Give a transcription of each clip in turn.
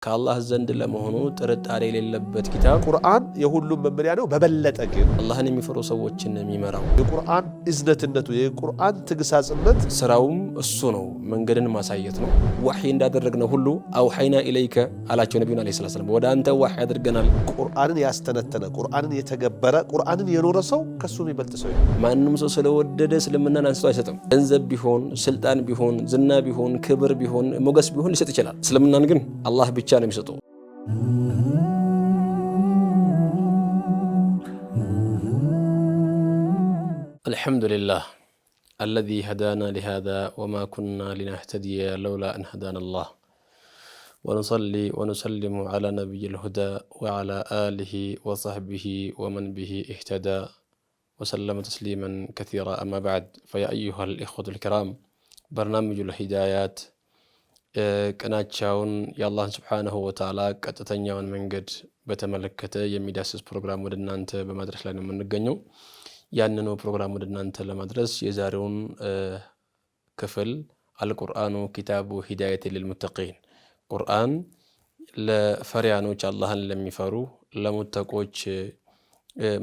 ከአላህ ዘንድ ለመሆኑ ጥርጣሬ የሌለበት ኪታብ ቁርአን የሁሉም መመሪያ ነው። በበለጠ ግን አላህን የሚፈሩ ሰዎችን የሚመራው የቁርአን እዝነትነቱ የቁርአን ትግሳጽነት ስራውም እሱ ነው። መንገድን ማሳየት ነው። ወህይ እንዳደረግነው ሁሉ አውሐይና ኢለይከ አላቸው ነብዩና አለይሂ ሰላም ወደ አንተ ወህይ አድርገናል። ቁርአንን ያስተነተነ ቁርአንን የተገበረ ቁርአንን የኖረ ሰው ከሱ የሚበልጥ ሰው ማንንም ሰው ስለወደደ እስልምናን አንስቶ አይሰጥም። ገንዘብ ቢሆን ስልጣን ቢሆን ዝና ቢሆን ክብር ቢሆን ሞገስ ቢሆን ሊሰጥ ይችላል። እስልምናን ግን አላህ ብቻ ነው የሚሰጠው። አልሐምዱሊላህ الذي هدانا لهذا وما كنا لنهتدي لولا أن هدانا الله ونصلي ونسلم على نبي الهدى وعلى آله وصحبه ومن به اهتدى وسلم تسليما كثيرا. أما بعد فيا أيها الإخوة الكرام برنامج الهدايات ቀናቻውን የአላህን ስብሓንሁ ወተዓላ ቀጥተኛውን መንገድ በተመለከተ የሚዳስስ ፕሮግራም ወደ እናንተ በማድረስ ላይ ነው የምንገኘው። ያንኑ ፕሮግራም ወደ እናንተ ለማድረስ የዛሬውን ክፍል አልቁርአኑ ኪታቡ ሂዳየት ሊልሙተቂን፣ ቁርአን ለፈሪያኖች አላህን ለሚፈሩ ለሙተቆች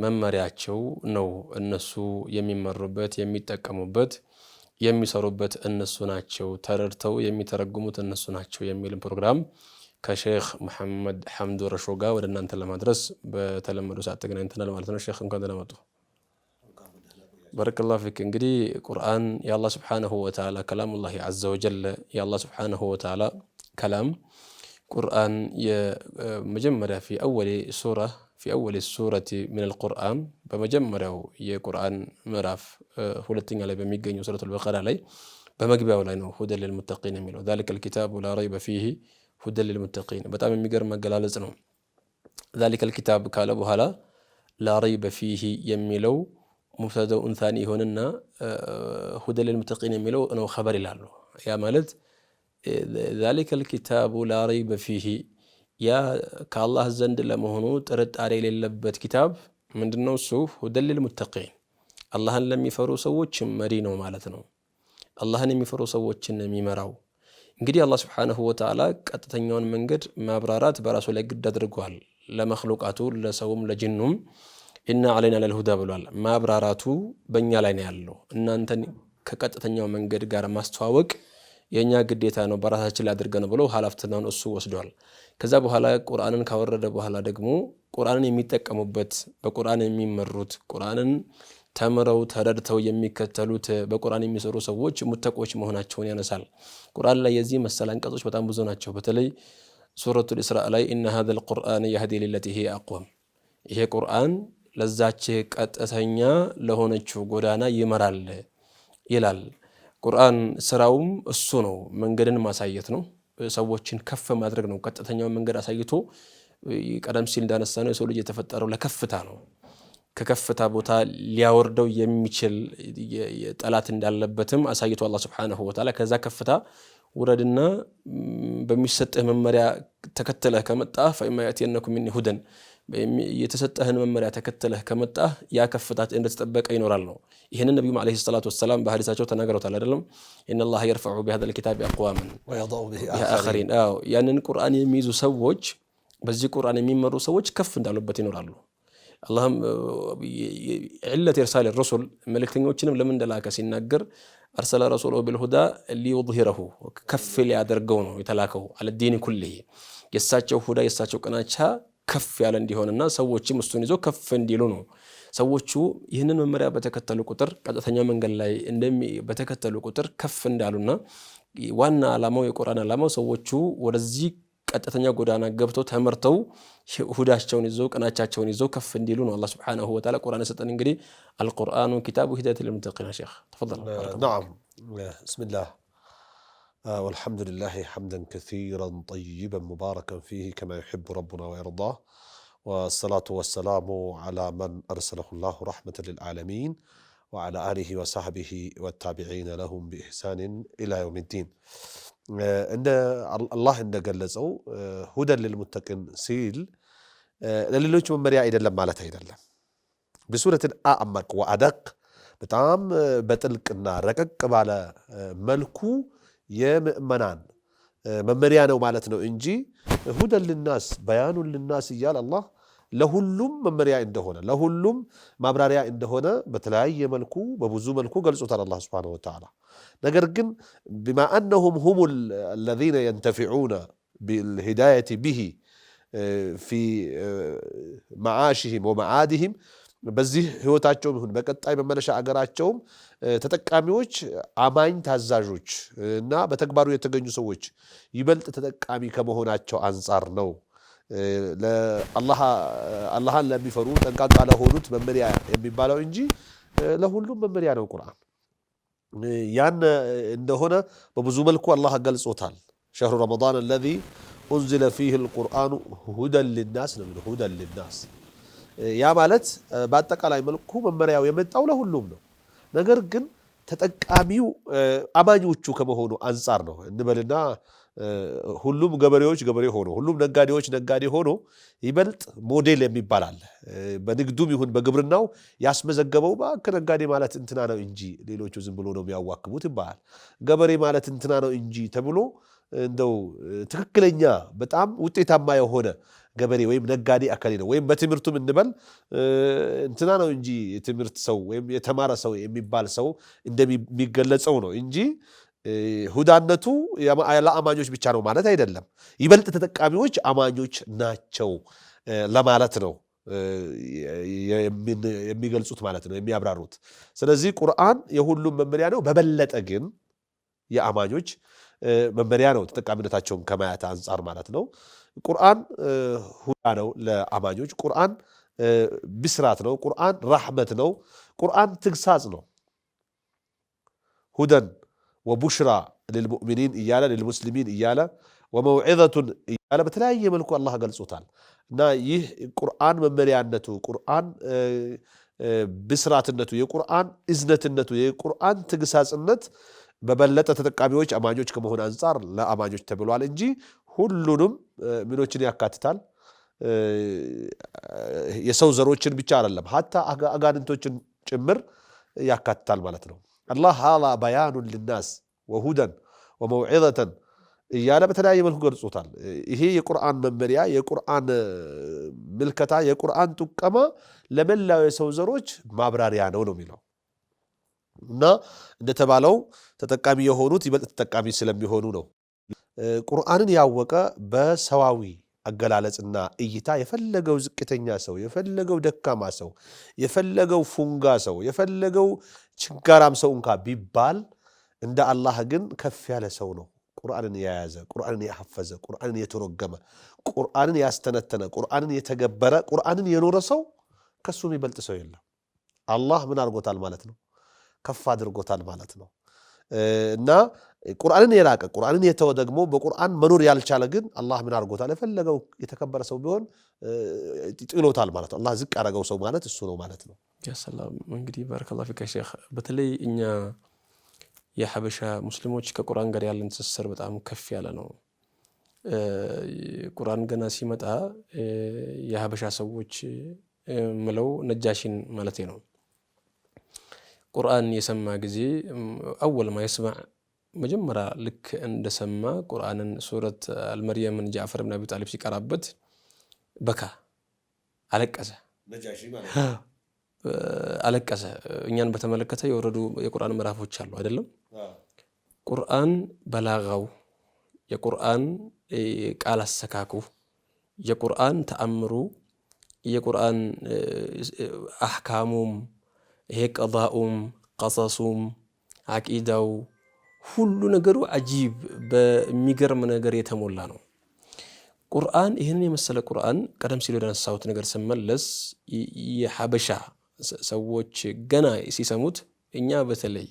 መመሪያቸው ነው። እነሱ የሚመሩበት የሚጠቀሙበት የሚሰሩበት እነሱ ናቸው፣ ተረድተው የሚተረጉሙት እነሱ ናቸው የሚልን ፕሮግራም ከሼክ መሐመድ ሐምዱ ረሾ ጋር ወደ እናንተ ለማድረስ በተለመዱ ሰዓት ተገናኝተናል ማለት ነው። ሼክ እንኳን ደህና መጡ። ባረከላሁ ፊክ። እንግዲህ ቁርአን የአላህ ስብሓንሁ ወተዓላ ከላሙላሂ ዐዘ ወጀል የአላህ ስብሓንሁ ወተዓላ ከላም ቁርአን የመጀመሪያ ፊ አወሊ ሱረቲ ሚነል ቁርአን በመጀመሪያው የቁርአን ምዕራፍ ሁለተኛ ላይ በሚገኘው ሱረቱል በቀራ ላይ በመግቢያው ላይ ነው ሁደን ሊልሙተቂን የሚለው። ዛሊከል ኪታቡ ላ ረይበ ፊሂ ሁደን ሊልሙተቂን። በጣም የሚገርም መገላለጽ ነው። ዛሊከል ኪታብ ካለ በኋላ ላ ረይበ ፊሂ የሚለው ሙብተዳው እንታኒ ይሆንና ሁደን ሊልሙተቂን የሚለው ነው ኸበር ይላሉ። ያ ማለት ዛሊከል ኪታቡ ላ ረይበ ፊሂ ያ ከአላህ ዘንድ ለመሆኑ ጥርጣሬ የሌለበት ኪታብ ምንድነው? እሱ ሁደን ሊልሙተቂን አላህን ለሚፈሩ ሰዎች መሪ ነው ማለት ነው። አላህን የሚፈሩ ሰዎችን የሚመራው እንግዲህ አላህ ስብሓንሁ ወተዓላ ቀጥተኛውን መንገድ ማብራራት በራሱ ላይ ግድ አድርጓል። ለመክሉቃቱ ለሰውም ለጅኑም ኢና ዐለይና ለልሁዳ ብሏል። ማብራራቱ በእኛ ላይ ነው ያለው። እናንተን ከቀጥተኛው መንገድ ጋር ማስተዋወቅ የእኛ ግዴታ ነው፣ በራሳችን ላይ አድርገን ብሎ ኃላፊነቱን እሱ ወስዷል። ከዛ በኋላ ቁርአንን ካወረደ በኋላ ደግሞ ቁርአንን የሚጠቀሙበት በቁርአን የሚመሩት ቁርአንን ተምረው ተረድተው የሚከተሉት በቁርአን የሚሰሩ ሰዎች ሙተቆች መሆናቸውን ያነሳል። ቁርአን ላይ የዚህ መሰል አንቀጾች በጣም ብዙ ናቸው። በተለይ ሱረቱል ኢስራእ ላይ ኢነ ሀዘል ቁርአን የህዲ ሊለቲ ሂየ አቅወም፣ ይሄ ቁርአን ለዛች ቀጥተኛ ለሆነችው ጎዳና ይመራል ይላል። ቁርአን ስራውም እሱ ነው። መንገድን ማሳየት ነው። ሰዎችን ከፍ ማድረግ ነው። ቀጥተኛውን መንገድ አሳይቶ ቀደም ሲል እንዳነሳ ነው የሰው ልጅ የተፈጠረው ለከፍታ ነው። ከከፍታ ቦታ ሊያወርደው የሚችል ጠላት እንዳለበትም አሳይቶ አላህ ሱብሓነሁ ወተዓላ ከዛ ከፍታ ውረድና በሚሰጥህ መመሪያ ተከተለህ ከመጣህ ፈኢማ ያእቲየነኩም ሚኒ ሁደን የተሰጠህን መመሪያ ተከተለህ ከመጣህ ያ ከፍታት እንደተጠበቀ ይኖራል ነው። ይህንን ነቢዩ ዓለይሂ ሰላቱ ወሰላም በሐዲሳቸው ተናግረውታል አይደለም? ኢነላህ የርፈዑ ቢሀዘል ኪታቢ አቅዋመን ወየضዑ ቢሂ አኸሪን። ያንን ቁርአን የሚይዙ ሰዎች በዚህ ቁርአን የሚመሩ ሰዎች ከፍ እንዳሉበት ይኖራሉ። አላህም ዒለት ኢርሳል ረሱል መልእክተኞችንም ለምን እንደላከ ሲናገር አርሰለ ረሱለሁ ቢልሁዳ ሊዩዝሂረሁ ከፍ ሊያደርገው ነው የተላከው አለ ዲኒ ኩሊሂ የእሳቸው ሁዳ የእሳቸው ቅናቻ ከፍ ያለ እንዲሆንና ሰዎችም እሱን ይዞ ከፍ እንዲሉ ነው። ሰዎቹ ይህንን መመሪያ በተከተሉ ቁጥር ቀጥተኛው መንገድ ላይ በተከተሉ ቁጥር ከፍ እንዳሉና ዋና ዓላማው የቁርአን ዓላማው ሰዎቹ ወደዚህ ቀጥተኛ ጎዳና ገብተው ተመርተው ሁዳቸውን ይዘው ቅናቻቸውን ይዘው ከፍ እንዲሉ ነው አላህ ሱብሓነሁ ወተዓላ ቁርአን የሰጠን። እንግዲህ አልቁርአኑ ኪታቡ ሂዳየት ሊልሙተቂን። ሼክ ተፈضل። نعم بسم الله والحمد لله حمدا كثيرا طيبا مباركا فيه كما يحب ربنا ويرضاه، والصلاة والسلام على من أرسله الله رحمة للعالمين وعلى آله وصحبه والتابعين لهم بإحسان إلى يوم الدين. إن الله إن جلزوا هدى للمتقين سيل للوجه من مريا إذا لما لا تهيدل بسورة أعمق وأدق بتعم بتلك النار ركك على ملكو የምእመናን መመሪያ ነው ማለት ነው እንጂ ሁደን ልናስ በያኑን ልናስ እያል አላህ ለሁሉም መመሪያ እንደሆነ ለሁሉም ማብራሪያ እንደሆነ በተለያየ መልኩ በብዙ መልኩ ገልጾታል አላህ ሱብሓነሁ ወተዓላ። ነገር ግን ቢማ አነሁም ሁሙ አለዚነ የንተፊዑነ ቢልሂዳየቲ ቢሂ ፊ መዓሽሂም ወመዓድሂም በዚህ ህይወታቸውም ይሁን በቀጣይ መመለሻ አገራቸውም ተጠቃሚዎች አማኝ ታዛዦች እና በተግባሩ የተገኙ ሰዎች ይበልጥ ተጠቃሚ ከመሆናቸው አንጻር ነው አላህን ለሚፈሩ ጠንቃቃ ለሆኑት መመሪያ የሚባለው እንጂ ለሁሉም መመሪያ ነው ቁርአን። ያን እንደሆነ በብዙ መልኩ አላህ ገልጾታል። ሸህሩ ረመዳን አለዚ ኡንዚለ ፊህ አልቁርአኑ ሁደን ሊናስ ነው የሚለው። ሁደን ሊናስ ያ ማለት በአጠቃላይ መልኩ መመሪያው የመጣው ለሁሉም ነው። ነገር ግን ተጠቃሚው አማኞቹ ከመሆኑ አንጻር ነው እንበልና ሁሉም ገበሬዎች ገበሬ ሆኖ ሁሉም ነጋዴዎች ነጋዴ ሆኖ ይበልጥ ሞዴል የሚባል አለ። በንግዱም ይሁን በግብርናው ያስመዘገበው ነጋዴ ማለት እንትና ነው እንጂ ሌሎቹ ዝም ብሎ ነው የሚያዋክቡት ይባላል። ገበሬ ማለት እንትና ነው እንጂ ተብሎ እንደው ትክክለኛ በጣም ውጤታማ የሆነ ገበሬ ወይም ነጋዴ አካል ነው። ወይም በትምህርቱም እንበል እንትና ነው እንጂ የትምህርት ሰው ወይም የተማረ ሰው የሚባል ሰው እንደሚገለጸው ነው እንጂ ሁዳነቱ ለአማኞች ብቻ ነው ማለት አይደለም። ይበልጥ ተጠቃሚዎች አማኞች ናቸው ለማለት ነው የሚገልጹት ማለት ነው የሚያብራሩት። ስለዚህ ቁርአን የሁሉም መመሪያ ነው። በበለጠ ግን የአማኞች መመሪያ ነው ተጠቃሚነታቸውን ከማየት አንጻር ማለት ነው። ቁርአን ሁዳ ነው ለአማኞች። ቁርአን ብስራት ነው። ቁርአን ረሕመት ነው። ቁርአን ትግሳጽ ነው። ሁደን ወቡሽራ ልልሙእሚኒን እያለ ልልሙስሊሚን እያለ ወመውዒዘቱን እያለ በተለያየ መልኩ አላህ ገልጾታል። እና ይህ ቁርአን መመሪያነቱ፣ ቁርአን ብስራትነቱ፣ የቁርአን እዝነትነቱ፣ የቁርአን ትግሳጽነት በበለጠ ተጠቃሚዎች አማኞች ከመሆን አንጻር ለአማኞች ተብሏል እንጂ ሁሉንም ምኖችን ያካትታል። የሰው ዘሮችን ብቻ አይደለም፣ ሀታ አጋንንቶችን ጭምር ያካትታል ማለት ነው። አላህ ሃዛ በያኑን ልናስ ወሁደን ወመውዒዘተን እያለ በተለያየ መልኩ ገልጾታል። ይሄ የቁርአን መመሪያ፣ የቁርአን ምልከታ፣ የቁርአን ጡቀማ ለመላው የሰው ዘሮች ማብራሪያ ነው የሚለው እና እንደተባለው ተጠቃሚ የሆኑት ይበልጥ ተጠቃሚ ስለሚሆኑ ነው። ቁርአንን ያወቀ በሰዋዊ አገላለጽና እይታ የፈለገው ዝቅተኛ ሰው፣ የፈለገው ደካማ ሰው፣ የፈለገው ፉንጋ ሰው፣ የፈለገው ችጋራም ሰው እንኳ ቢባል እንደ አላህ ግን ከፍ ያለ ሰው ነው። ቁርአንን የያዘ፣ ቁርአንን ያሐፈዘ፣ ቁርአንን የተረጎመ፣ ቁርአንን ያስተነተነ፣ ቁርአንን የተገበረ፣ ቁርአንን የኖረ ሰው ከሱ የሚበልጥ ሰው የለም። አላህ ምን አድርጎታል ማለት ነው? ከፍ አድርጎታል ማለት ነው። እና ቁርአንን የላቀ ቁርአንን የተወ ደግሞ በቁርአን መኖር ያልቻለ ግን አላህ ምን አድርጎታል? የፈለገው የተከበረ ሰው ቢሆን ጥሎታል ማለት ነው። አላህ ዝቅ ያደረገው ሰው ማለት እሱ ነው ማለት ነው። ያ ሰላም። እንግዲህ ባረከላሁ ፊከ ሼኽ፣ በተለይ እኛ የሐበሻ ሙስሊሞች ከቁርአን ጋር ያለን ትስስር በጣም ከፍ ያለ ነው። ቁርአን ገና ሲመጣ የሐበሻ ሰዎች ምለው ነጃሺን ማለቴ ነው ቁርአን የሰማ ጊዜ አወል ማ የስማዕ መጀመሪያ ልክ እንደሰማ ቁርአንን ሱረት አልመርየምን ጃዕፈር ብን አቢ ጣሊብ ሲቀራበት በካ አለቀሰ። አለቀሰ። እኛን በተመለከተ የወረዱ የቁርአን ምዕራፎች አሉ አይደለም? ቁርአን በላጋው፣ የቁርአን ቃል አሰካኩ፣ የቁርአን ተአምሩ፣ የቁርአን አሕካሙም፣ ይሄ ቀዳኡም፣ ቀሰሱም፣ አቂዳው ሁሉ ነገሩ አጂብ በሚገርም ነገር የተሞላ ነው። ቁርአን ይህንን የመሰለ ቁርአን ቀደም ሲል ወደነሳሁት ነገር ስመለስ የሐበሻ ሰዎች ገና ሲሰሙት እኛ በተለይ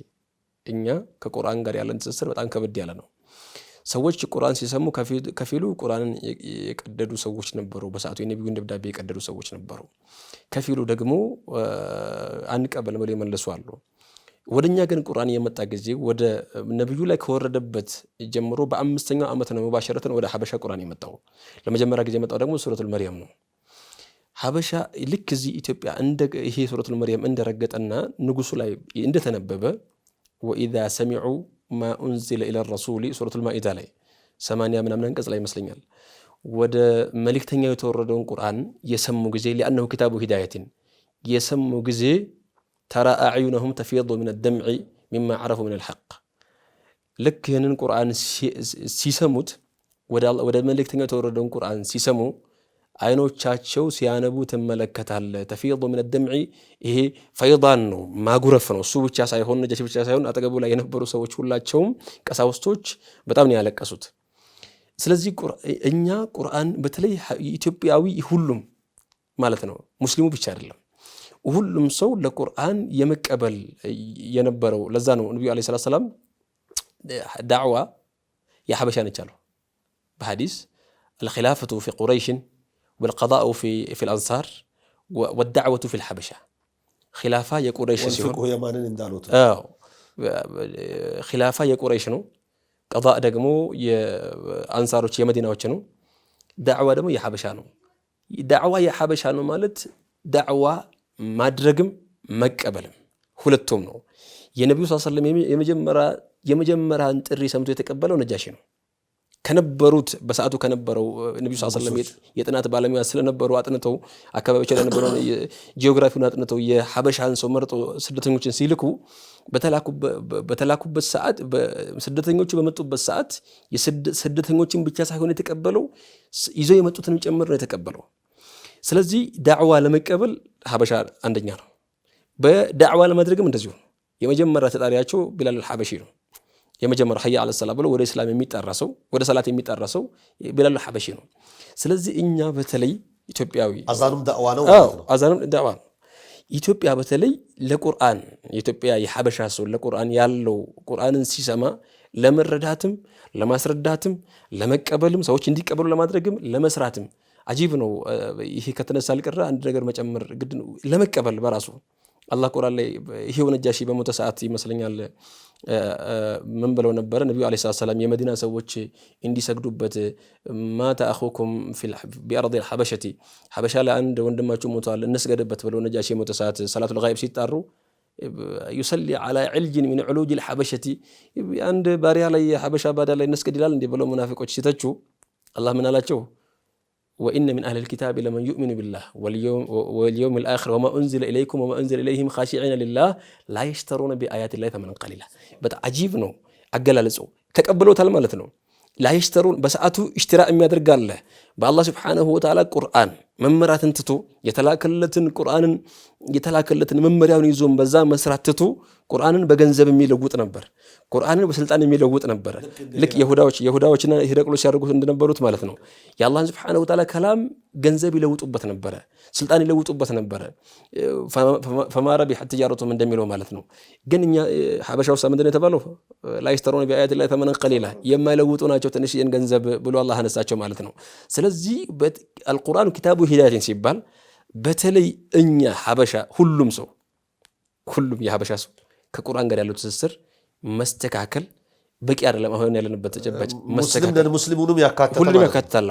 እኛ ከቁርአን ጋር ያለን ትስስር በጣም ከበድ ያለ ነው። ሰዎች ቁርአን ሲሰሙ ከፊሉ ቁርአንን የቀደዱ ሰዎች ነበሩ፣ በሰዓቱ የነቢዩን ደብዳቤ የቀደዱ ሰዎች ነበሩ። ከፊሉ ደግሞ አንቀበልም ብለው የመለሱ አሉ። ወደኛ ግን ቁርአን የመጣ ጊዜ ወደ ነብዩ ላይ ከወረደበት ጀምሮ በ5ኛው ዓመት ነው ሙባሸረተን ወደ ሐበሻ ቁርአን የመጣው። ለመጀመሪያ ጊዜ የመጣው ደግሞ ሱረቱል መርየም ነው። ሐበሻ ልክ እዚህ ኢትዮጵያ ይሄ ሱረቱል መርየም እንደረገጠና ንጉሱ ላይ እንደተነበበ ወኢዛ ሰሚዑ ማ ኡንዚለ ኢለ ረሱሊ ሱረቱል ማኢዳ ላይ 80 ምናምን አንቀጽ ላይ ይመስለኛል ወደ መልእክተኛው የተወረደውን ቁርአን የሰሙ ጊዜ لأنه كتاب هداية የሰሙ ጊዜ ترى أعينهم تفيض من الدمع مما عرفوا من الحق ልክ ይህንን ቁርአን ሲሰሙት ወደ መልእክተኛው የተወረደውን ቁርአን ሲሰሙ አይኖቻቸው ሲያነቡ ትመለከታለህ። ተፊض من الدمع ይሄ ፈይዳን ነው ማጉረፍ ነው። እሱ ብቻ ሳይሆን ነጃሺ ብቻ ሳይሆን አጠገቡ ላይ የነበሩ ሰዎች ሁላቸውም ቀሳውስቶች በጣም ነው ያለቀሱት። ስለዚህ እኛ ቁርአን በተለይ ኢትዮጵያዊ ሁሉም ማለት ነው ሙስሊሙ ብቻ አይደለም ሁሉም ሰው ለቁርአን የመቀበል የነበረው ለዛ ነው ነብዩ አለይሂ ሰላም ዳዕዋ የሐበሻ ነች አሉ በሐዲስ الخلافة في قريش والقضاء في الأنصار والدعوة في الحبشة خلافة يقريش والفقه يمانن اندالوت خلافة يقريش ነው قضاء ደግሞ የአንሳሮች የመዲናዎች ነው ዳዕዋ ደግሞ የሐበሻ ነው ዳዕዋ የሐበሻ ነው ማለት ዳዕዋ ማድረግም መቀበልም ሁለቱም ነው የነብዩ ሰለላሁ ዐለይሂ ወሰለም የመጀመሪያን ጥሪ ሰምቶ የተቀበለው ነጃሺ ነው ከነበሩት በሰዓቱ ከነበረው ነብዩ ሰለላሁ ዐለይሂ ወሰለም የጥናት ባለሙያ ስለነበሩ አጥንተው አካባቢያቸው ለነበረው ጂኦግራፊውን አጥንተው የሐበሻን ሰው መርጦ ስደተኞችን ሲልኩ በተላኩበት ሰዓት ስደተኞቹ በመጡበት ሰዓት የስደተኞችን ብቻ ሳይሆን የተቀበለው ይዘው የመጡትንም ጭምር ነው የተቀበለው። ስለዚህ ዳዕዋ ለመቀበል ሐበሻ አንደኛ ነው። በዳዕዋ ለማድረግም እንደዚሁ የመጀመሪያ ተጣሪያቸው ቢላል አልሐበሺ ነው። የመጀመሪያ ሐያ አለ ሰላም ብሎ ወደ እስላም የሚጠራ ሰው ወደ ሰላት የሚጠራ ሰው ቢላል አልሐበሺ ነው። ስለዚህ እኛ በተለይ ኢትዮጵያዊ አዛኑም ዳዕዋ ነው ማለት ነው። አዛኑም ዳዕዋ ነው። ኢትዮጵያ በተለይ ለቁርአን የኢትዮጵያ የሐበሻ ሰው ለቁርአን ያለው ቁርአንን ሲሰማ ለመረዳትም ለማስረዳትም ለመቀበልም ሰዎች እንዲቀበሉ ለማድረግም ለመስራትም አጂብ ነው። ይሄ ከተነሳ አልቀረ አንድ ነገር መጨመር ግድ ነው። ለመቀበል በራሱ አላህ ቁርአን ላይ ይሄው ነጃሺ በሞተ ሰዓት ይመስለኛል ምን ብለው ነበር ነብዩ አለይሂ ሰላም የመዲና ሰዎች እንዲሰግዱበት ማታ አኹኩም ቢአርድ الحبشة ሐበሻ ላይ አንድ ወንድማችሁ ሞቷል እንስገድበት ብለው ነጃሺ የሞተ ሰዓት ሰላቱል ጋይብ ሲጣሩ يصلي على علج من علوج الحبشة አንድ ባሪያ ላይ ሐበሻ ባዳ ላይ እንስገድ ይላል እንዴ ብለው ሙናፊቆች ሲተቹ አላህ ምን አላቸው وإن من أهل الكتاب لمن يؤمن بالله واليوم الآخر وما أنزل إليكم وما أنزل إليهم خاشعين لله لا يشترون بآيات الله ثمنا قليلا عجيب ነው አገላለጹ ተቀበሉታል ማለት ነው لا يشترون በሰዓቱ اشتراء የሚያደርግ አለ በአላህ Subhanahu Wa Ta'ala ቁርአን መመራትን ትቶ የተላከለትን መመሪያውን ይዞም በዛ መስራት ትቶ ቁርአንን በገንዘብ የሚለውጥ ነበር ቁርአንን በስልጣን የሚለውጥ ነበር ልክ ይሁዳዎችና ሂረቅሎች ያደርጉት እንደነበሩት ማለት ነው የአላህን Subhanahu Wa Ta'ala ከላም ገንዘብ ይለውጡበት ነበር ስልጣን ይለውጡበት ነበር ፈማራ ቢሐት ተጃረቱም እንደሚለው ማለት ነው ግን እኛ ሐበሻው ሰምንደን የተባለው لا يشترون بآيات الله ثمنا قليلا የማይለውጡ ናቸው ትንሽ ገንዘብ ብሎ አላህ አነሳቸው ማለት ነው ስለዚህ القرآن كتاب هداية ሲባል በተለይ እኛ ሐበሻ ሁሉም የሐበሻ ሰው ከቁርአን ጋር ያለው ትስስር መስተካከል በቂ አይደለም አሁን ያለንበት ተጨባጭ መስተካከል ሙስሊሙንም ያካተታል ሁሉም ያካተታል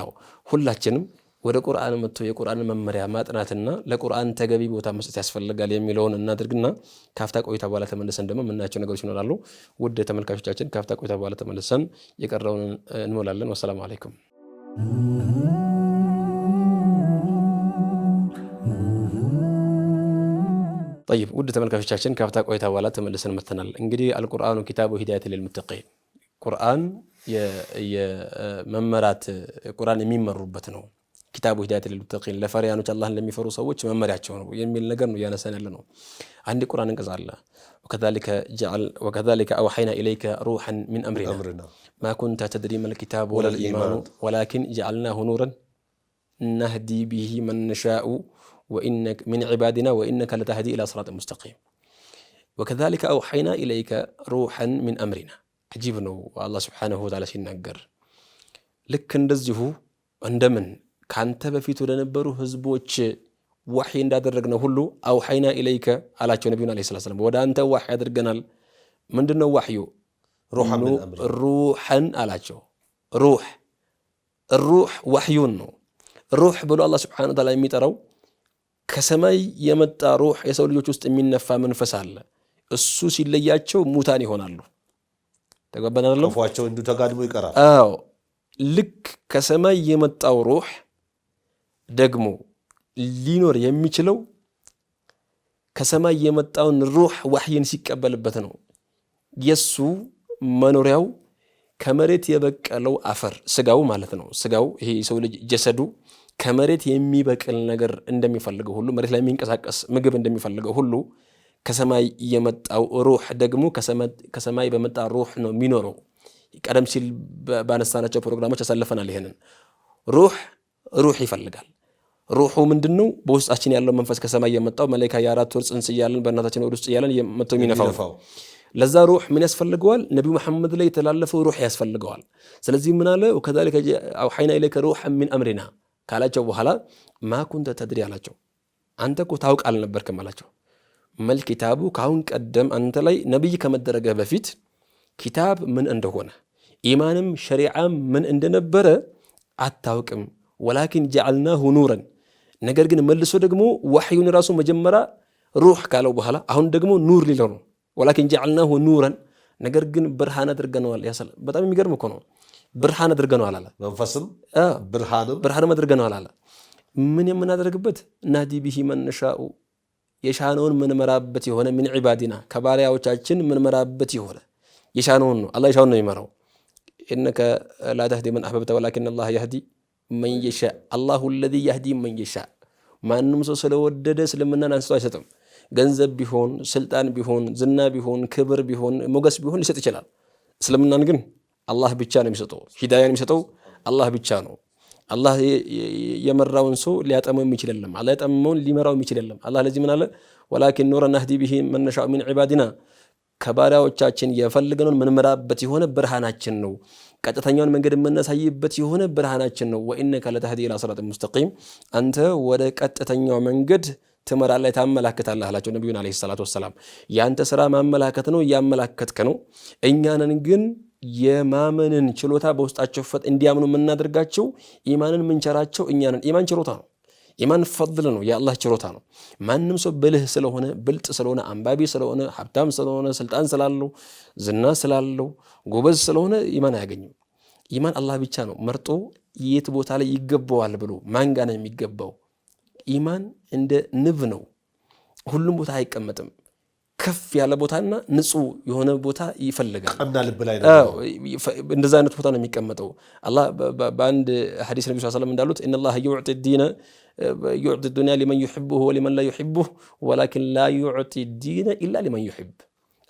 ሁላችንም ወደ ቁርአን መጥቶ የቁርአን መመሪያ ማጥናትና ለቁርአን ተገቢ ቦታ መስጠት ያስፈልጋል የሚለውን እናድርግና ካፍታ ቆይታ በኋላ ተመልሰን ደግሞ ምናቸው ነገሮች ይኖራሉ ውድ ተመልካቾቻችን ካፍታ ቆይታ በኋላ ተመልሰን የቀረውን እንሞላለን ወሰላሙ አለይኩም طيب ውድ ተመልካቾቻችን ካፍታ ቆይታ በኋላ ተመልሰን መተናል እንግዲህ አልቁርአኑ ኪታቡ ሂዳየተ ሊልሙተቂን ቁርአን የመመራት ቁርአን የሚመሩበት ነው ኪታቡ ሂዳየተ ሊልሙተቂን ለፈሪያኖች አላህን ለሚፈሩ ሰዎች መመሪያቸው ነው የሚል ነገር ነው ያነሳን ያለ ነው አንድ ቁርአን እንቀጽ አለ وكذلك أوحينا إليك روحا من أمرنا ما كنت تدري ما الكتاب ولا الإيمان ولكن جعلناه نورا نهدي به من نشاء وإنك من عبادنا وإنك لتهدي إلى صراط مستقيم وكذلك أوحينا إليك روحا من أمرنا عجيب ነው الله سبحانه وتعالى ሲናገር ልክ እንደዚሁ እንደምን ካንተ በፊት ወደ ነበሩ ህዝቦች ወህይ እንዳደረግነው ሁሉ አውሐይና ኢለይከ አላቸው ነብዩና አለይሂ ሰላም ወደ አንተ ወህይ አድርገናል ምንድነው ወህዩ ሩሐን አላቸው ሩህ ወህዩን ነው ሩህ ብሎ አላህ Subhanahu Wa Ta'ala የሚጠራው ከሰማይ የመጣ ሩህ የሰው ልጆች ውስጥ የሚነፋ መንፈስ አለ እሱ ሲለያቸው ሙታን ይሆናሉ ተቀበናለሁ ፏቸው እንዱ ተጋድሞ ይቀራል ልክ ከሰማይ የመጣው ሩህ ደግሞ ሊኖር የሚችለው ከሰማይ የመጣውን ሩህ ወህይን ሲቀበልበት ነው። የሱ መኖሪያው ከመሬት የበቀለው አፈር ስጋው ማለት ነው። ስጋው ይሄ የሰው ልጅ ጀሰዱ ከመሬት የሚበቅል ነገር እንደሚፈልገው ሁሉ መሬት ላይ የሚንቀሳቀስ ምግብ እንደሚፈልገው ሁሉ ከሰማይ የመጣው ሩህ ደግሞ ከሰማይ በመጣ ሩህ ነው የሚኖረው። ቀደም ሲል ባነሳናቸው ፕሮግራሞች ያሳልፈናል። ይሄንን ሩህ ይፈልጋል። ሩሑ ምንድነው? በውስጣችን ያለው መንፈስ ከሰማይ የመጣው መላእክት የ4 ወር ጽንስ እያለን በእናታችን ወደ ውስጥ እያለን መጥቶ የሚነፋው ለዛ ሩህ ምን ያስፈልገዋል? ነብዩ መሐመድ ላይ የተላለፈው ሩህ ያስፈልገዋል። ስለዚህ ምን አለ? ወከዛሊከ አውሐይና ኢለይከ ሩሐን ሚን አምሪና ካላቸው በኋላ ማ ኩንተ ተድሪ አላቸው። አንተ እኮ ታውቅ አልነበርክም አላቸው። መል ኪታቡ ካሁን ቀደም አንተ ላይ ነብይ ከመደረገ በፊት ኪታብ ምን እንደሆነ ኢማንም ሸሪዓም ምን እንደነበረ አታውቅም። ወላኪን ጀዐልናሁ ኑረን ነገር ግን መልሶ ደግሞ ወህዩን ራሱ መጀመሪያ ሩህ ካለው በኋላ አሁን ደግሞ ኑር ሊለው ነው። ወላኪን ጀዐልናሁ ኑረን ነገር ግን ብርሃን አድርገነዋል። ያሰለ በጣም የሚገርም እኮ ነው። ብርሃን አድርገነዋል አለ። መንፈስም ብርሃንም አድርገነዋል አለ። ምን የምናደርግበት ናዲ ቢሂ መን ነሻኡ የሻነውን ምንመራበት የሆነ ምን ዒባዲና ከባሪያዎቻችን ምንመራበት የሆነ የሻነውን ነው። አላህ የሻነውን ነው የሚመራው። ኢነከ ላ ተህዲ መን አሕበብተ ወላኪን አላህ የህዲ መን የሻ አላሁ አለዚ የህዲ መን የሻ። ማንም ሰው ስለወደደ እስልምናን አንስቶ አይሰጥም። ገንዘብ ቢሆን ስልጣን ቢሆን ዝና ቢሆን ክብር ቢሆን ሞገስ ቢሆን ሊሰጥ ይችላል። እስልምናን ግን አላህ ብቻ ነው የሚሰጠው። ሂዳያን የሚሰጠው አላህ ብቻ ነው። አላህ የመራውን ሰው ሊያጠመው የሚችል የለም። አላህ የጠመመውን ሊመራው የሚችል የለም። አላህ ለዚህ ምን አለ? ወላኪን ኑረን ነህዲ ቢሂ መን ነሻኡ ሚን ዒባዲና ከባሪያዎቻችን የፈልገነውን ምንመራበት የሆነ ብርሃናችን ነው። ቀጥተኛውን መንገድ የምናሳይበት የሆነ ብርሃናችን ነው። ወኢነከ ለተህዲ ኢላ ሲራጢን ሙስተቂም አንተ ወደ ቀጥተኛው መንገድ ትመራለህ ታመላክታለህ አላቸው ነብዩን አለይሂ ሰላቱ ወሰላም። ያንተ ስራ ማመላከት ነው፣ እያመላከትከ ነው። እኛንን ግን የማመንን ችሎታ በውስጣቸው እንዲያምኑ የምናደርጋቸው ኢማንን ምንቸራቸው እኛንን። ኢማን ችሎታ ነው። ኢማን ፈድል ነው፣ የአላህ ችሎታ ነው። ማንም ሰው ብልህ ስለሆነ ብልጥ ስለሆነ አንባቢ ስለሆነ ሀብታም ስለሆነ ስልጣን ስላለው ዝና ስላለው ጎበዝ ስለሆነ ኢማን አያገኝም። ኢማን አላህ ብቻ ነው መርጦ የት ቦታ ላይ ይገባዋል ብሎ ማንጋ ነው የሚገባው። ኢማን እንደ ንብ ነው፣ ሁሉም ቦታ አይቀመጥም። ከፍ ያለ ቦታና ንጹህ የሆነ ቦታ ይፈልጋል። ቀና ልብ ላይ ነው እንደዛ አይነት ቦታ ነው የሚቀመጠው። አላህ በአንድ ሐዲስ ነብዩ ሰለላሁ ዐለይሂ ወሰለም እንዳሉት ኢነላህ ዩዕጢ ዱንያ ሊመን ዩሂቡሁ ወሊመን ላ ዩሂቡሁ ወላኪን ላ ዩዕጢ ዲነ ኢላ ሊመን ዩሂብ።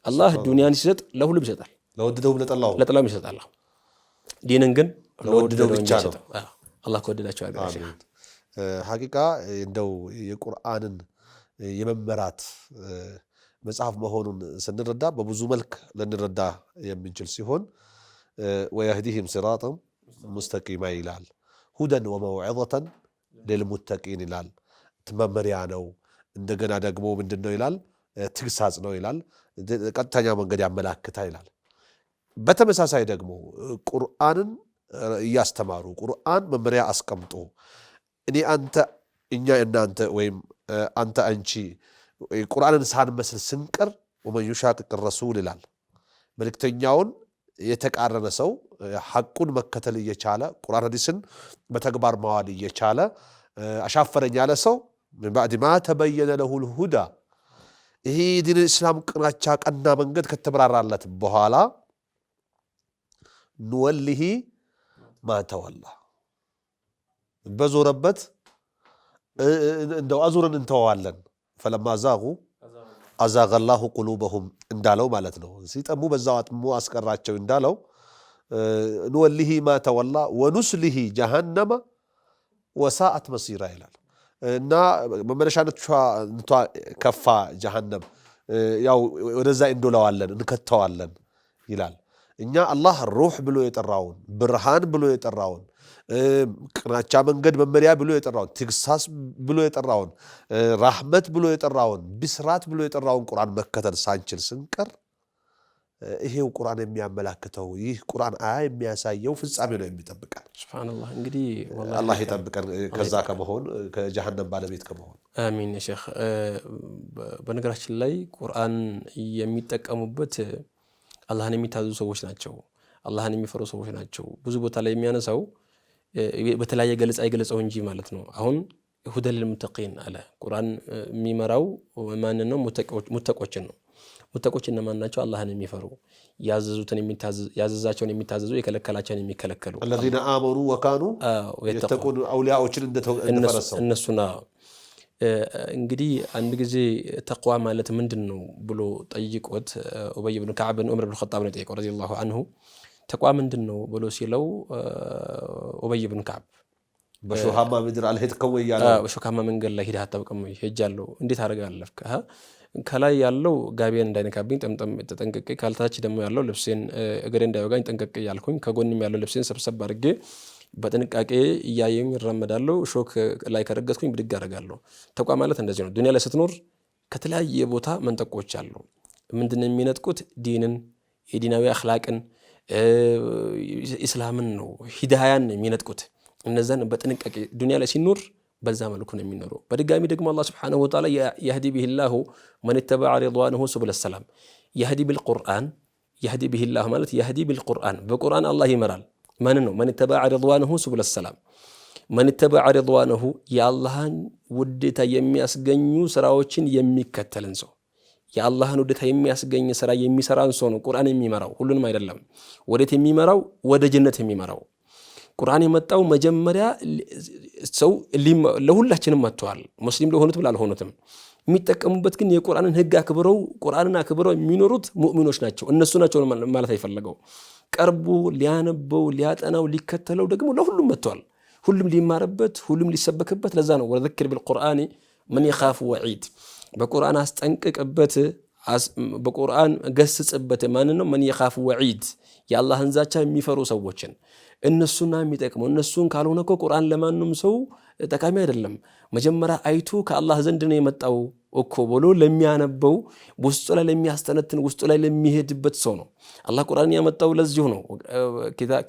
አላህ ዱንያን ሲሰጥ ለሁሉም ይሰጣል፣ ለወደደውም ለጠላውም ይሰጣል። ዲንን ግን ለወደደው ብቻ ነው። አላህ ከወደዳቸው ያገኛል። ሐቂቃ እንደው የቁርአንን የመመራት መጽሐፍ መሆኑን ስንረዳ በብዙ መልክ ልንረዳ የምንችል ሲሆን ወየህዲህም ሲራጠን ሙስተቂማ ይላል። ሁደን ወመውዒዘተን ልልሙተቂን ይላል። መመሪያ ነው። እንደገና ደግሞ ምንድን ነው ይላል? ትግሳጽ ነው ይላል። ቀጥተኛ መንገድ ያመላክታ ይላል። በተመሳሳይ ደግሞ ቁርአንን እያስተማሩ ቁርአን መመሪያ አስቀምጦ እኔ አንተ እኛ እናንተ ወይም አንተ አንቺ ቁርአንን ሳንመስል ስንቀር ወመን ዩሻቅቅ ረሱል ይላል። መልእክተኛውን የተቃረነ ሰው ሐቁን መከተል እየቻለ ቁርአን ሐዲስን በተግባር ማዋል እየቻለ አሻፈረኝ ያለ ሰው ምን ባዕድ ማ ተበየነ ለሁል ሁዳ ይሄ ዲን እስላም ቅናቻ ቀና መንገድ ከተብራራለት በኋላ ንወሊሂ ማ ተወላ በዞረበት እንደው አዙረን እንተዋለን። ፈለማ ዛጉ አዛገ ላሁ ቁሉበሁም እንዳለው ማለት ነው። ሲጠሙ በዛው አጥሞ አስቀራቸው እንዳለው ንወሊሂ ማ ተወላ ወኑስሊሂ ጀሃነመ ወሳአት መሲራ ይላል እና መመለሻነቷ ከፋ ጀሃነም ያው ወደዛ እንዶላዋለን እንከተዋለን ይላል። እኛ አላህ ሩህ ብሎ የጠራውን ብርሃን ብሎ የጠራውን ቅናቻ መንገድ መመሪያ ብሎ የጠራውን ትግሳስ ብሎ የጠራውን ራህመት ብሎ የጠራውን ብስራት ብሎ የጠራውን ቁርአን መከተል ሳንችል ስንቀር ይሄው ቁርአን የሚያመላክተው ይህ ቁርአን አያ የሚያሳየው ፍጻሜ ነው የሚጠብቀን። ሱብሃንአላህ። እንግዲህ አላህ ይጠብቀን ከዛ ከመሆን ከጀሃነም ባለቤት ከመሆን አሚን። ሼኽ በነገራችን ላይ ቁርአን የሚጠቀሙበት አላህን የሚታዙ ሰዎች ናቸው። አላህን የሚፈሩ ሰዎች ናቸው። ብዙ ቦታ ላይ የሚያነሳው በተለያየ ገለጻ ይገለጸው እንጂ ማለት ነው። አሁን ሁደል ልሙተቂን አለ። ቁርአን የሚመራው ማንን ነው? ሙተቆችን ነው። ሙተቆች እነማን ናቸው? አላህን የሚፈሩ ያዘዛቸውን የሚታዘዙ የከለከላቸውን የሚከለከሉ الذين آمنوا وكانوا يتقون አውሊያዎችን እንደፈረሰው እነሱና እንግዲህ አንድ ጊዜ ተቅዋ ማለት ምንድን ነው ብሎ ጠይቆት ኡበይ ብን ከዓብ ብን ዑመር ብን ኸጣብ ነው የጠየቀው ረዲየላሁ ዐንሁ። ተቅዋ ምንድን ነው ብሎ ሲለው ኡበይ ብን ከዓብ በሾሃማ ምድር አልሄድከም ወይ ያለ በሾሃማ መንገድ ላይ ሄደህ አታውቅም ወይ? ሄጃለሁ። እንዴት አድርገህ አለፍክ? ከላይ ያለው ጋቢያን እንዳይነካብኝ ጠምጠም ተጠንቅቄ፣ ካልታች ደግሞ ያለው ልብሴን እግሬ እንዳይወጋኝ ጠንቅቄ ያልኩኝ፣ ከጎንም ያለው ልብሴን ሰብሰብ አድርጌ በጥንቃቄ እያየኝ እራመዳለሁ። ሾክ ላይ ከረገጥኩኝ ብድግ አደርጋለሁ። ተቅዋ ማለት እንደዚህ ነው። ዱንያ ላይ ስትኖር ከተለያየ ቦታ መንጠቆች አሉ። ምንድነው የሚነጥቁት? ዲንን፣ የዲናዊ አኽላቅን፣ ኢስላምን ነው፣ ሂዳያን የሚነጥቁት። እነዛን በጥንቃቄ ዱንያ ላይ ሲኖር በዛ መልኩ ነው የሚኖረው። በድጋሚ ደግሞ አላህ ሱብሓነሁ ወተዓላ የህዲ ቢሂላሁ መን ተበዐ ሪድዋነሁ ሱቡለ ሰላም የህዲ ቢልቁርአን የህዲ ቢሂላሁ ማለት የህዲ ቢልቁርአን በቁርአን አላህ ይመራል። ማን ነው? መን ተበዐ ሪድዋነሁ ሱቡለ ሰላም መን ተበዐ ሪድዋነሁ የአላህን ውዴታ የሚያስገኙ ስራዎችን የሚከተልን ሰው የአላህን ውዴታ የሚያስገኝ ስራ የሚሰራን ሰው ነው ቁርአን የሚመራው። ሁሉንም አይደለም። ወዴት የሚመራው? ወደ ጀነት የሚመራው። ቁርአን የመጣው መጀመሪያ ሰው ለሁላችንም መጥቷል። ሙስሊም ለሆኑትም ላልሆኑትም የሚጠቀሙበት ግን የቁርአንን ህግ አክብረው ቁርአንን አክብረው የሚኖሩት ሙእሚኖች ናቸው። እነሱ ናቸው ማለት አይፈለገው። ቀርቦ ሊያነበው ሊያጠናው ሊከተለው ደግሞ ለሁሉም መጥቷል። ሁሉም ሊማርበት ሁሉም ሊሰበክበት። ለዛ ነው ወዘክር ቢልቁርአን መን የኻፉ ወዒድ በቁርአን አስጠንቅቅበት በቁርአን ገስጽበት። ማን ነው? መን የኻፉ ወዒድ የአላህን ዛቻ የሚፈሩ ሰዎችን እነሱና የሚጠቅመው። እነሱን ካልሆነ እኮ ቁርአን ለማንም ሰው ጠቃሚ አይደለም። መጀመሪያ አይቶ ከአላህ ዘንድ ነው የመጣው እኮ ብሎ ለሚያነበው ውስጡ ላይ ለሚያስተነትን ውስጡ ላይ ለሚሄድበት ሰው ነው አላህ ቁርአን ያመጣው። ለዚሁ ነው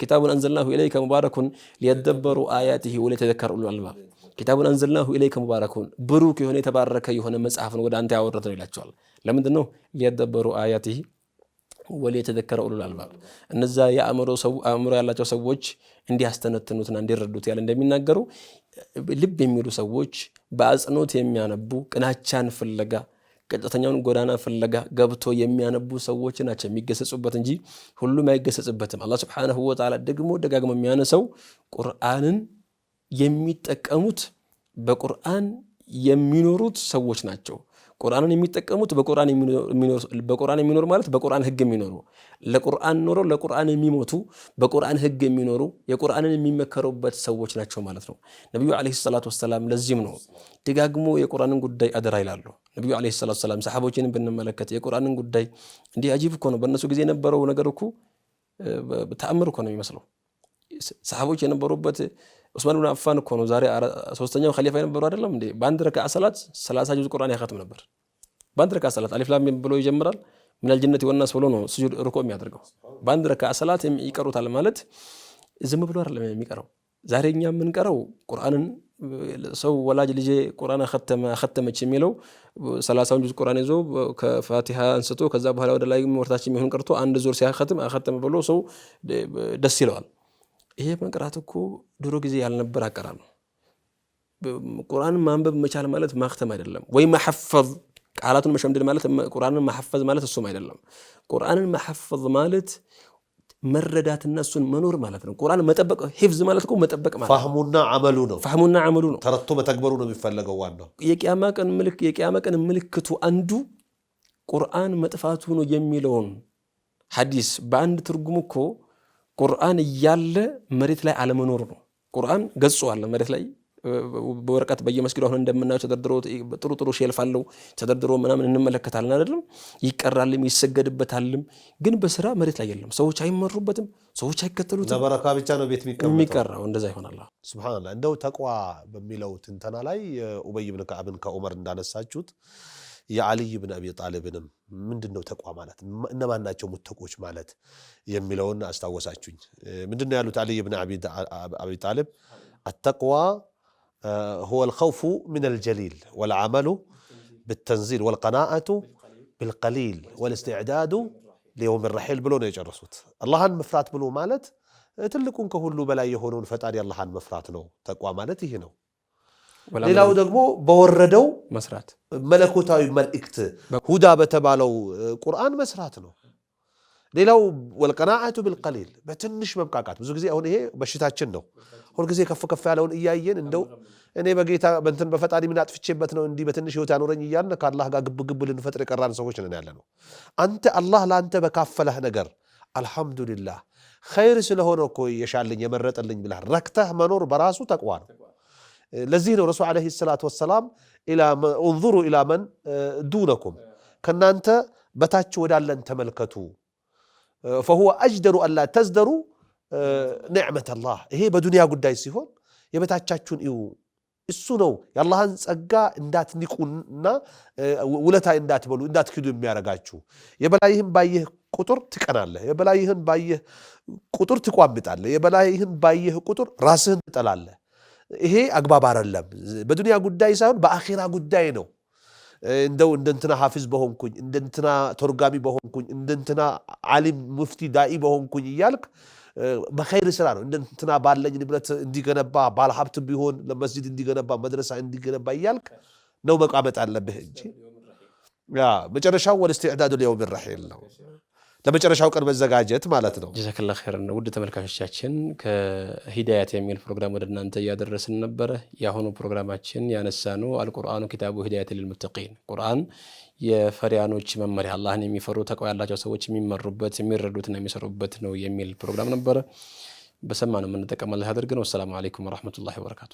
ኪታቡን አንዘልናሁ ኢለይከ ሙባረኩን ሊየደበሩ አያቲሂ ወሊየተዘከሩ ኡሉል አልባብ። ኪታቡን አንዘልናሁ ኢለይከ ሙባረኩን ብሩክ የሆነ የተባረከ የሆነ መጽሐፍ ነው ወደ አንተ ያወረድነው ይላቸዋል። ለምንድን ነው? ሊየደበሩ አያቲሂ ወሊየተዘከረ ኡሉል አልባብ። እነዛ የአእምሮ ያላቸው ሰዎች እንዲያስተነትኑትና እንዲረዱት ያለ እንደሚናገሩ ልብ የሚሉ ሰዎች በአጽንኦት የሚያነቡ ቅናቻን ፍለጋ ቀጥተኛውን ጎዳና ፍለጋ ገብቶ የሚያነቡ ሰዎች ናቸው የሚገሰጹበት እንጂ ሁሉም አይገሰጽበትም። አላህ ሱብሓነሁ ወተዓላ ደግሞ ደጋግሞ የሚያነሳው ቁርአንን የሚጠቀሙት በቁርአን የሚኖሩት ሰዎች ናቸው። ቁርአንን የሚጠቀሙት በቁርአን የሚኖሩ ማለት በቁርአን ህግ የሚኖሩ ለቁርአን ኖሮ ለቁርአን የሚሞቱ በቁርአን ህግ የሚኖሩ የቁርአንን የሚመከሩበት ሰዎች ናቸው ማለት ነው ነብዩ አለይሂ ሰላቱ ወሰላም። ለዚህም ነው ደጋግሞ የቁርአንን ጉዳይ አደራ ይላሉ ነብዩ አለይሂ ሰላቱ ወሰላም። ሰሃቦችን ብንመለከት የቁርአንን ጉዳይ እንዲህ አጂብ እኮ ነው። በእነሱ ጊዜ የነበረው ነገር እኮ ተአምር እኮ ነው የሚመስለው። ሰሃቦች የነበሩበት ዑስማን ብን አፋን እኮ ነው ዛሬ ሶስተኛው ኸሊፋ የነበሩ አይደለም እንዴ? በአንድ ረካ ሰላት 30 ጁዝ ቁርአን ያኸትም ነበር። በአንድ ረካ ሰላት አሊፍ ላም ብሎ ይጀምራል። ሚነል ጀነቲ ወናስ ብሎ ነው ስጁድ ሩኩዕ የሚያደርገው። በአንድ ረካ ሰላት ይቀሩታል ማለት ዝም ብሎ አይደለም የሚቀረው። ዛሬ እኛ የምንቀረው ቁርአንን ሰው ወላጅ ልጄ ቁርአን አኸተመች የሚለው 30 ጁዝ ቁርአን ይዞ ከፋቲሃ አንስቶ ከዛ በኋላ ወደ ላይ ወርታችን የሚሆን ቀርቶ አንድ ዙር ሲያኸትም አኸተመ ብሎ ሰው ደስ ይለዋል። ይሄ መቅራት እኮ ድሮ ጊዜ ያልነበር አቀራር ነው። ቁርአንን ማንበብ መቻል ማለት ማክተም አይደለም፣ ወይ መሐፈዝ ቃላቱን መሸምደድ ማለት ቁርአንን መሐፈዝ ማለት እሱም አይደለም። ቁርአንን መሐፈዝ ማለት መረዳትና እሱን መኖር ማለት ነው። ቁርአን መጠበቅ ሂፍዝ ማለት እኮ መጠበቅ ማለት ፋህሙና አመሉ ነው። ፋህሙና አመሉ ነው። ተረቶ መተግበሩ ነው የሚፈለገው። ዋናው የቂያማ ቀን ምልክቱ አንዱ ቁርአን መጥፋቱ ነው የሚለውን ሐዲስ በአንድ ትርጉም እኮ ቁርአን እያለ መሬት ላይ አለመኖር ነው። ቁርአን ገጹ አለ መሬት ላይ በወረቀት በየመስጊዱ አሁን እንደምናየው ተደርድሮ ጥሩ ሼልፍ አለው ተደርድሮ ምናምን እንመለከታለን አይደለም? ይቀራልም ይሰገድበታልም፣ ግን በስራ መሬት ላይ የለም። ሰዎች አይመሩበትም፣ ሰዎች አይከተሉትም። ዘበረካ ብቻ ነው ቤት የሚቀራው። እንደዛ ይሆናል። ሱብሃንአላህ። እንደው ተቅዋ በሚለው ትንተና ላይ ኡበይ ብን ከዓብን ከዑመር እንዳነሳችሁት የዓልይ ብን አቢ ጣልብንም ምንድነው ተቅዋ ማለት እነማን ናቸው ሙተቆች ማለት የሚለውን አስታወሳችሁኝ። ምንድነው ያሉት ዓልይ ብን አቢ ጣልብ? التقوى هو الخوف من الجليل والعمل بالتنزيل والقناعة بالقليل والاستعداد ለየውም الرحيل ብሎ ነው የጨረሱት። አላህን መፍራት ብሎ ማለት ትልቁን ከሁሉ በላይ የሆነውን ፈጣሪ አላህን መፍራት ነው። ተቋ ማለት ይሄ ነው። ሌላው ደግሞ በወረደው መስራት መለኮታዊ መልእክት ሁዳ በተባለው ቁርአን መስራት ነው። ሌላው ወልቀናዓቱ بالقليل በትንሽ መብቃቃት። ብዙ ጊዜ አሁን ይሄ በሽታችን ነው። ሁሉ ጊዜ ከፍ ያለውን እያየን እንደው እኔ በጌታ በእንትን በፈጣሪ ምን አጥፍቼበት ነው እንዲህ በትንሽ ህይወት ያኖረኝ እያልን ከአላህ ጋር ግብ ልንፈጥር የቀራን ሰዎች ነን ያለነው። አንተ አላህ ለአንተ በካፈለህ ነገር አልሐምዱሊላህ ኸይር ስለሆነ እኮ የሻልኝ የመረጠልኝ ብለህ ረክተህ መኖር በራሱ ተቅዋ ነው። ለዚህ ነው ረሱል ዓለይሂ ሰላቱ ወሰላም እንዙሩ ኢላ መን ዱነኩም ከናንተ በታች ወዳለን ተመልከቱ فهو أجدر ألا تزدروا نعمة الله ይሄ በዱንያ ጉዳይ ሲሆን የበታቻችሁን እዩ እሱ ነው የአላህን ጸጋ እንዳትንቁና ውለታ እንዳትበሉ እንዳትክዱ የሚያረጋችሁ። የበላይህን ባየህ ቁጥር ትቀናለህ፣ የበላይህን ባየህ ቁጥር ትቋምጣለህ፣ የበላይህን ባየህ ቁጥር ራስህን ትጠላለህ። ይሄ አግባብ አይደለም። በዱንያ ጉዳይ ሳይሆን በአኺራ ጉዳይ ነው። እንደው እንደንትና ሐፊዝ በሆንኩኝ እንደንትና ተርጓሚ በሆንኩኝ እንደንትና ዓሊም ሙፍቲ ዳኢ በሆንኩኝ እያልክ በኸይር ስራ ነው እንደንትና ባለኝ ንብረት እንዲገነባ ባለሀብት ቢሆን ለመስጂድ እንዲገነባ መድረሳ እንዲገነባ እያልክ ነው መቃመጥ አለብህ እንጂ ያ መጨረሻው ወልእስትዕዳዱ ለየውም الرحيل ነው። ለመጨረሻው ቀን መዘጋጀት ማለት ነው። ጀዛከላሁ ኸይረን። ውድ ተመልካቾቻችን ከሂዳያት የሚል ፕሮግራም ወደ እናንተ እያደረስን ነበረ። የአሁኑ ፕሮግራማችን ያነሳነው አልቁርአኑ ኪታቡ ሂዳያት ሊልሙተቂን ቁርአን የፈሪያኖች መመሪያ አላህን የሚፈሩ ተቅዋ ያላቸው ሰዎች የሚመሩበት የሚረዱትና የሚሰሩበት ነው የሚል ፕሮግራም ነበረ። በሰማነው የምንጠቀም አላህ ያድርገን። ወሰላሙ አለይኩም ወራህመቱላሂ ወበረካቱ።